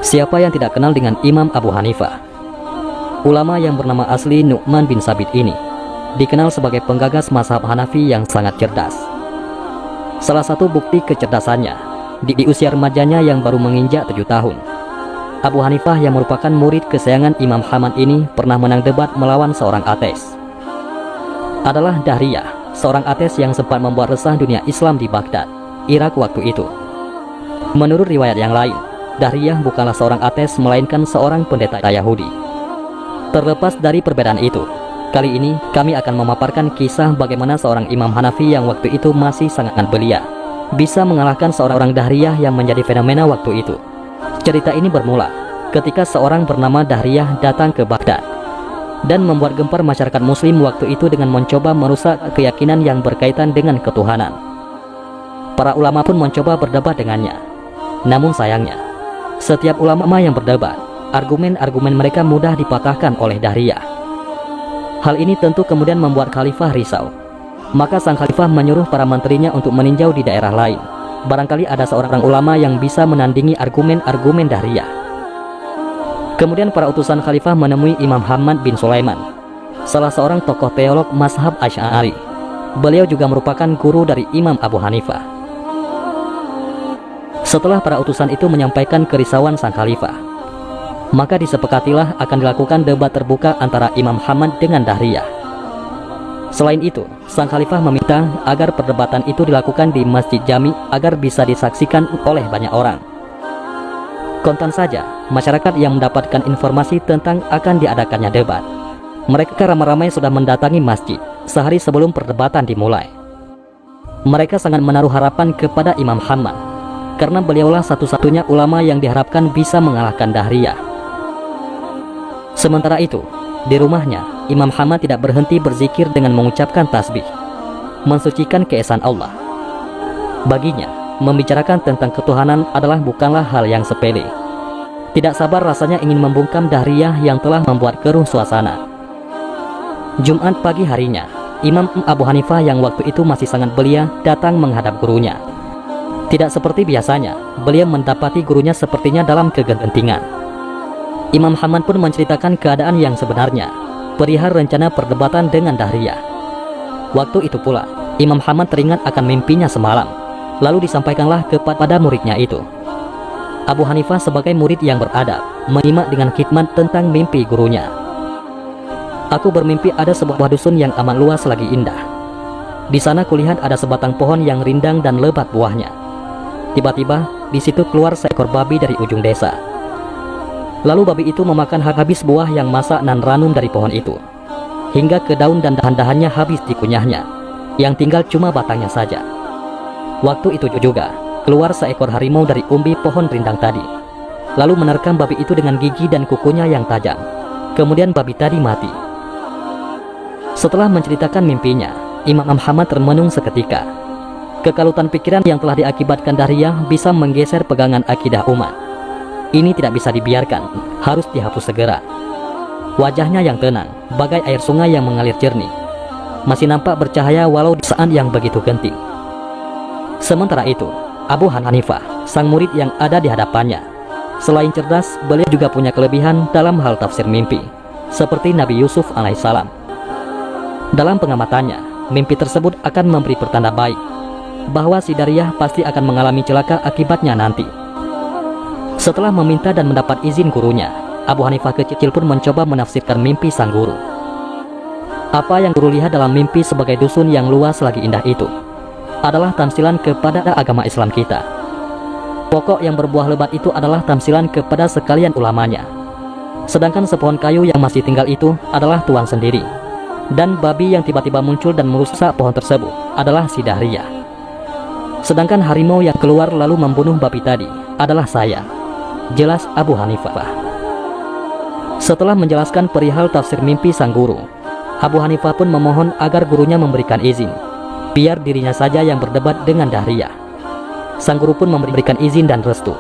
Siapa yang tidak kenal dengan Imam Abu Hanifah? Ulama yang bernama asli Nu'man bin Sabit ini dikenal sebagai penggagas mazhab Hanafi yang sangat cerdas. Salah satu bukti kecerdasannya, di usia remajanya yang baru menginjak 7 tahun, Abu Hanifah yang merupakan murid kesayangan Imam Ahmad ini pernah menang debat melawan seorang ateis. Adalah Dahriyah, seorang ateis yang sempat membuat resah dunia Islam di Baghdad, Irak waktu itu. Menurut riwayat yang lain, Dahriyah bukanlah seorang ateis melainkan seorang pendeta Yahudi. Terlepas dari perbedaan itu, kali ini kami akan memaparkan kisah bagaimana seorang Imam Hanafi yang waktu itu masih sangat belia bisa mengalahkan seorang Dahriyah yang menjadi fenomena waktu itu. Cerita ini bermula ketika seorang bernama Dahriyah datang ke Baghdad dan membuat gempar masyarakat muslim waktu itu dengan mencoba merusak keyakinan yang berkaitan dengan ketuhanan. Para ulama pun mencoba berdebat dengannya. Namun sayangnya, setiap ulama yang berdebat, argumen-argumen mereka mudah dipatahkan oleh Dahriyah. Hal ini tentu kemudian membuat khalifah risau. Maka sang khalifah menyuruh para menterinya untuk meninjau di daerah lain. Barangkali ada seorang ulama yang bisa menandingi argumen-argumen Dahriyah. Kemudian para utusan khalifah menemui Imam Ahmad bin Sulaiman, salah seorang tokoh teolog mazhab Asy'ari. Beliau juga merupakan guru dari Imam Abu Hanifah. Setelah para utusan itu menyampaikan kerisauan sang khalifah, maka disepakatilah akan dilakukan debat terbuka antara Imam Ahmad dengan Dahriyah. Selain itu, sang khalifah meminta agar perdebatan itu dilakukan di Masjid Jami agar bisa disaksikan oleh banyak orang. Kontan saja, masyarakat yang mendapatkan informasi tentang akan diadakannya debat, mereka ramai-ramai sudah mendatangi masjid sehari sebelum perdebatan dimulai. Mereka sangat menaruh harapan kepada Imam Ahmad, karena beliaulah satu-satunya ulama yang diharapkan bisa mengalahkan Dahriyah. Sementara itu, di rumahnya, Imam Ahmad tidak berhenti berzikir dengan mengucapkan tasbih, mensucikan keesaan Allah. Baginya, membicarakan tentang ketuhanan adalah bukanlah hal yang sepele. Tidak sabar rasanya ingin membungkam Dahriyah yang telah membuat keruh suasana. Jumat pagi harinya, Imam Abu Hanifah yang waktu itu masih sangat belia datang menghadap gurunya. Tidak seperti biasanya, beliau mendapati gurunya sepertinya dalam kegentingan. Imam Ahmad pun menceritakan keadaan yang sebenarnya perihal rencana perdebatan dengan Dahriyah. Waktu itu pula, Imam Ahmad teringat akan mimpinya semalam, lalu disampaikanlah kepada muridnya itu. Abu Hanifah sebagai murid yang beradab menyimak dengan khidmat tentang mimpi gurunya. Aku bermimpi ada sebuah dusun yang amat luas lagi indah. Di sana kulihat ada sebatang pohon yang rindang dan lebat buahnya. Tiba-tiba, di situ keluar seekor babi dari ujung desa. Lalu babi itu memakan habis buah yang masak dan ranum dari pohon itu, hingga ke daun dan dahan-dahannya habis dikunyahnya, yang tinggal cuma batangnya saja. Waktu itu juga, keluar seekor harimau dari umbi pohon rindang tadi, lalu menerkam babi itu dengan gigi dan kukunya yang tajam. Kemudian babi tadi mati. Setelah menceritakan mimpinya, Imam Ahmad termenung seketika. Kekalutan pikiran yang telah diakibatkan Dahriyah bisa menggeser pegangan akidah umat. Ini tidak bisa dibiarkan, harus dihapus segera. Wajahnya yang tenang, bagai air sungai yang mengalir jernih, masih nampak bercahaya walau di saat yang begitu genting. Sementara itu, Abu Hanifah, sang murid yang ada di hadapannya, selain cerdas, beliau juga punya kelebihan dalam hal tafsir mimpi, seperti Nabi Yusuf alaihissalam. Dalam pengamatannya, mimpi tersebut akan memberi pertanda baik, bahwa si Dahriyah pasti akan mengalami celaka akibatnya nanti. Setelah meminta dan mendapat izin gurunya, Abu Hanifah kecil pun mencoba menafsirkan mimpi sang guru. Apa yang guru lihat dalam mimpi sebagai dusun yang luas lagi indah itu adalah tamsilan kepada agama Islam kita. Pokok yang berbuah lebat itu adalah tamsilan kepada sekalian ulamanya. Sedangkan sepohon kayu yang masih tinggal itu adalah Tuhan sendiri. Dan babi yang tiba-tiba muncul dan merusak pohon tersebut adalah si Dahriyah. Sedangkan harimau yang keluar lalu membunuh babi tadi adalah saya. Jelas Abu Hanifah. Setelah menjelaskan perihal tafsir mimpi sang guru, Abu Hanifah pun memohon agar gurunya memberikan izin, biar dirinya saja yang berdebat dengan Dahriyah. Sang guru pun memberikan izin dan restu.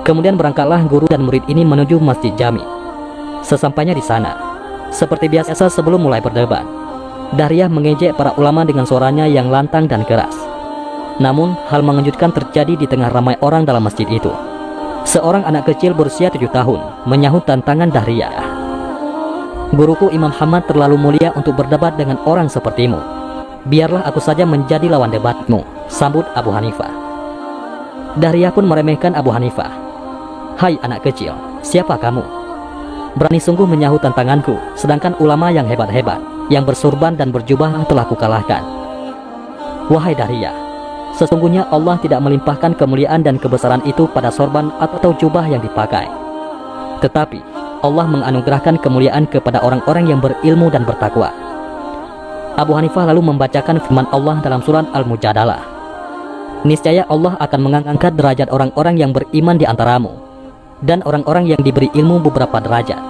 Kemudian berangkatlah guru dan murid ini menuju Masjid Jami. Sesampainya di sana, seperti biasa sebelum mulai berdebat, Dahriyah mengejek para ulama dengan suaranya yang lantang dan keras. Namun, hal mengejutkan terjadi di tengah ramai orang dalam masjid itu. Seorang anak kecil berusia 7 tahun menyahut tantangan Dahriyah. Guruku Imam Hamad terlalu mulia untuk berdebat dengan orang sepertimu. Biarlah aku saja menjadi lawan debatmu, sambut Abu Hanifah. Dahriyah pun meremehkan Abu Hanifah. Hai anak kecil, siapa kamu? Berani sungguh menyahut tantanganku, sedangkan ulama yang hebat-hebat, yang bersurban dan berjubah telah kukalahkan. Wahai Dahriyah, sesungguhnya Allah tidak melimpahkan kemuliaan dan kebesaran itu pada sorban atau jubah yang dipakai. Tetapi Allah menganugerahkan kemuliaan kepada orang-orang yang berilmu dan bertakwa. Abu Hanifah lalu membacakan firman Allah dalam surat Al-Mujadalah. Niscaya Allah akan mengangkat derajat orang-orang yang beriman di antaramu, dan orang-orang yang diberi ilmu beberapa derajat.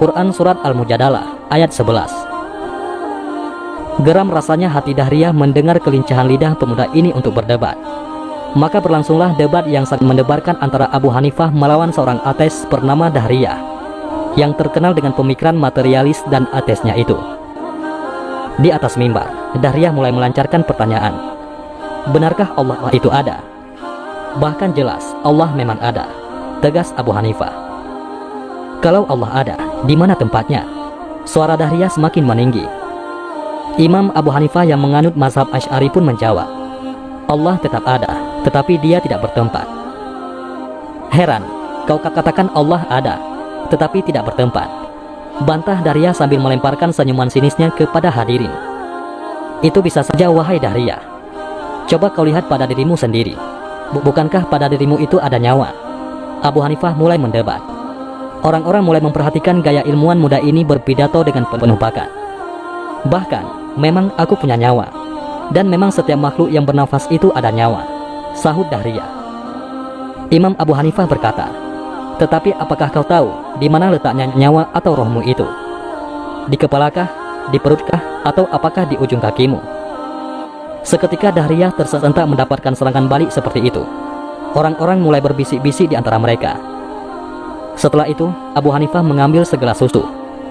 Quran surat Al-Mujadalah ayat 11. Geram rasanya hati Dahriyah mendengar kelincahan lidah pemuda ini untuk berdebat. Maka berlangsunglah debat yang sangat mendebarkan antara Abu Hanifah melawan seorang ateis bernama Dahriyah, yang terkenal dengan pemikiran materialis dan ateisnya itu. Di atas mimbar, Dahriyah mulai melancarkan pertanyaan. Benarkah Allah itu ada? Bahkan jelas Allah memang ada, tegas Abu Hanifah. Kalau Allah ada, di mana tempatnya? Suara Dahriyah semakin meninggi. Imam Abu Hanifah yang menganut mazhab Asy'ari pun menjawab, Allah tetap ada, tetapi dia tidak bertempat. Heran, kau katakan Allah ada, tetapi tidak bertempat, bantah Dahriyah sambil melemparkan senyuman sinisnya kepada hadirin. Itu bisa saja wahai Dahriyah. Coba kau lihat pada dirimu sendiri. Bukankah pada dirimu itu ada nyawa? Abu Hanifah mulai mendebat. Orang-orang mulai memperhatikan gaya ilmuwan muda ini berpidato dengan penuh bakat. Bahkan, memang aku punya nyawa, dan memang setiap makhluk yang bernafas itu ada nyawa, sahut Dahriyah. Imam Abu Hanifah berkata, tetapi apakah kau tahu di mana letaknya nyawa atau rohmu itu? Di kepalakah, di perutkah, atau apakah di ujung kakimu? Seketika Dahriyah tersentak mendapatkan serangan balik seperti itu. Orang-orang mulai berbisik-bisik di antara mereka. Setelah itu, Abu Hanifah mengambil segelas susu,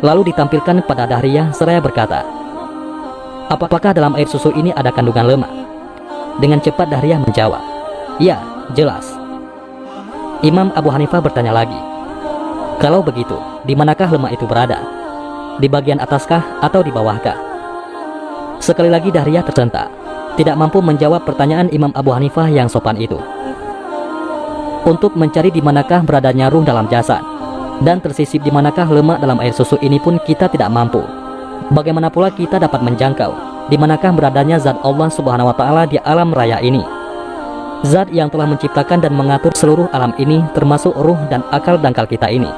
lalu ditampilkan pada Dahriyah seraya berkata, apakah dalam air susu ini ada kandungan lemak? Dengan cepat Dahriyah menjawab, ya, jelas. Imam Abu Hanifah bertanya lagi, kalau begitu, di manakah lemak itu berada? Di bagian ataskah atau di bawahkah? Sekali lagi Dahriyah tersentak, tidak mampu menjawab pertanyaan Imam Abu Hanifah yang sopan itu. Untuk mencari di manakah beradanya ruh dalam jasad, dan tersisip di manakah lemak dalam air susu ini pun kita tidak mampu. Bagaimana pula kita dapat menjangkau di manakah beradanya zat Allah Subhanahu wa Ta'ala di alam raya ini? Zat yang telah menciptakan dan mengatur seluruh alam ini, termasuk ruh dan akal dangkal kita ini.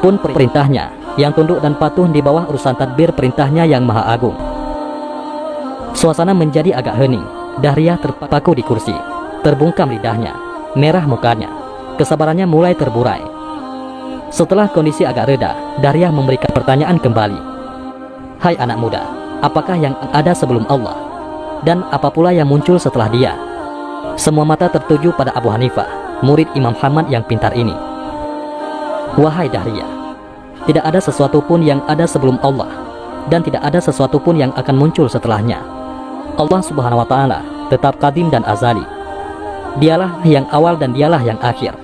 Pun perintahnya yang tunduk dan patuh di bawah urusan tadbir perintahnya yang maha agung. Suasana menjadi agak hening. Dahriyah terpaku di kursi, terbungkam lidahnya, merah mukanya, kesabarannya mulai terburai. Setelah kondisi agak reda, Dahriyah memberikan pertanyaan kembali. Hai anak muda, apakah yang ada sebelum Allah? Dan apa pula yang muncul setelah dia? Semua mata tertuju pada Abu Hanifah, murid Imam Hamad yang pintar ini. Wahai Dahriyah, tidak ada sesuatu pun yang ada sebelum Allah, dan tidak ada sesuatu pun yang akan muncul setelahnya. Allah Subhanahu wa Ta'ala tetap qadim dan azali. Dialah yang awal dan dialah yang akhir,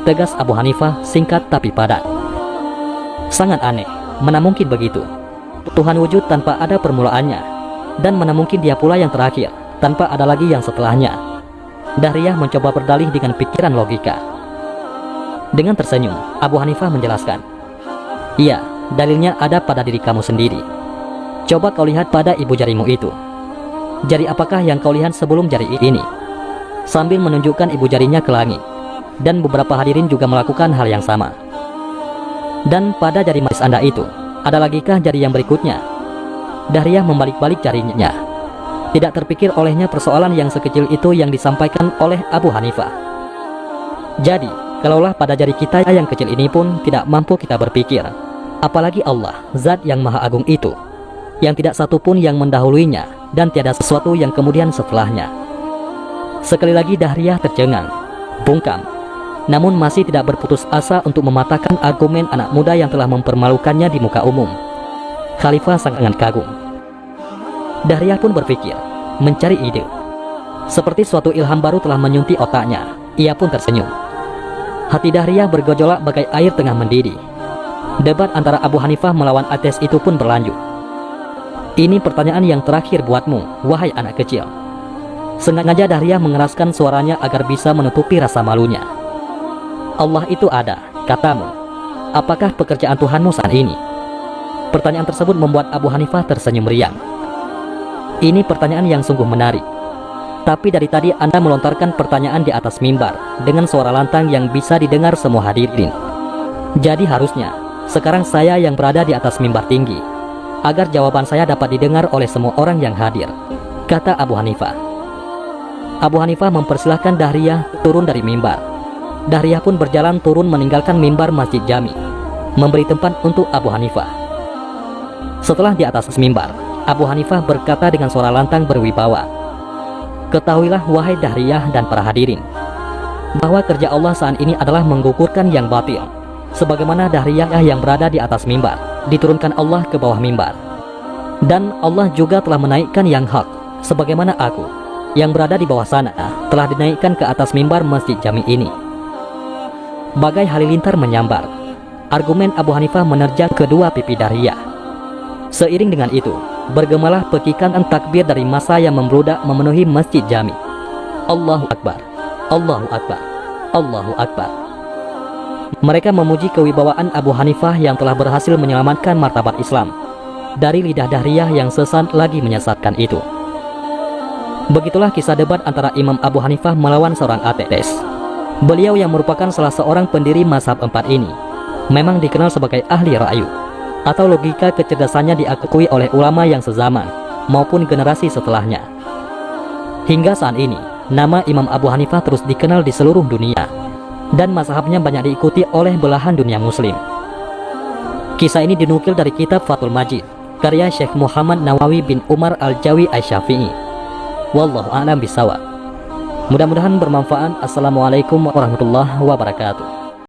tegas Abu Hanifah singkat tapi padat. Sangat aneh, mana mungkin begitu? Tuhan wujud tanpa ada permulaannya, dan mana mungkin dia pula yang terakhir, tanpa ada lagi yang setelahnya. Dahriyah mencoba berdalih dengan pikiran logika. Dengan tersenyum, Abu Hanifah menjelaskan, iya, dalilnya ada pada diri kamu sendiri. Coba kau lihat pada ibu jarimu itu. Jari apakah yang kau lihat sebelum jari ini? Sambil menunjukkan ibu jarinya ke langit. Dan beberapa hadirin juga melakukan hal yang sama. Dan pada jari manis Anda itu, ada lagikah jari yang berikutnya? Dahriyah membalik-balik jarinya. Tidak terpikir olehnya persoalan yang sekecil itu yang disampaikan oleh Abu Hanifah. Jadi, kalaulah pada jari kita yang kecil ini pun tidak mampu kita berpikir, apalagi Allah, zat yang maha agung itu, yang tidak satu pun yang mendahuluinya, dan tiada sesuatu yang kemudian setelahnya. Sekali lagi Dahriyah tercengang, bungkam, namun masih tidak berputus asa untuk mematahkan argumen anak muda yang telah mempermalukannya di muka umum. Khalifah sangat kagum. Dahriyah pun berpikir, mencari ide. Seperti suatu ilham baru telah menyuntik otaknya, ia pun tersenyum. Hati Dahriyah bergejolak bagai air tengah mendidih. Debat antara Abu Hanifah melawan ateis itu pun berlanjut. Ini pertanyaan yang terakhir buatmu, wahai anak kecil. Sengaja Dahriyah mengeraskan suaranya agar bisa menutupi rasa malunya. Allah itu ada, katamu. Apakah pekerjaan Tuhanmu saat ini? Pertanyaan tersebut membuat Abu Hanifah tersenyum riang. Ini pertanyaan yang sungguh menarik. Tapi dari tadi Anda melontarkan pertanyaan di atas mimbar dengan suara lantang yang bisa didengar semua hadirin. Jadi harusnya sekarang saya yang berada di atas mimbar tinggi agar jawaban saya dapat didengar oleh semua orang yang hadir, kata Abu Hanifah. Abu Hanifah mempersilahkan Dahriyah turun dari mimbar. Dahriyah pun berjalan turun meninggalkan mimbar Masjid Jami, memberi tempat untuk Abu Hanifah. Setelah di atas mimbar, Abu Hanifah berkata dengan suara lantang berwibawa, "Ketahuilah wahai Dahriyah dan para hadirin, bahwa kerja Allah saat ini adalah menggugurkan yang batil. Sebagaimana Dahriyah yang berada di atas mimbar diturunkan Allah ke bawah mimbar. Dan Allah juga telah menaikkan yang hak, sebagaimana aku yang berada di bawah sana telah dinaikkan ke atas mimbar Masjid Jami ini." Bagai halilintar menyambar, argumen Abu Hanifah menerjang kedua pipi Dahriyah. Seiring dengan itu, bergemalah pekikan takbir dari massa yang membludak memenuhi Masjid Jami. Allahu Akbar, Allahu Akbar, Allahu Akbar. Mereka memuji kewibawaan Abu Hanifah yang telah berhasil menyelamatkan martabat Islam dari lidah Dahriyah yang sesat lagi menyesatkan itu. Begitulah kisah debat antara Imam Abu Hanifah melawan seorang ateis. Beliau yang merupakan salah seorang pendiri mazhab 4 ini memang dikenal sebagai ahli ra'yu atau logika. Kecerdasannya diakui oleh ulama yang sezaman maupun generasi setelahnya. Hingga saat ini, nama Imam Abu Hanifah terus dikenal di seluruh dunia dan mazhabnya banyak diikuti oleh belahan dunia muslim. Kisah ini dinukil dari kitab Fathul Majid karya Syekh Muhammad Nawawi bin Umar Al-Jawi Asy-Syafi'i. Wallahu a'lam bishawab. Mudah-mudahan bermanfaat. Assalamualaikum warahmatullahi wabarakatuh.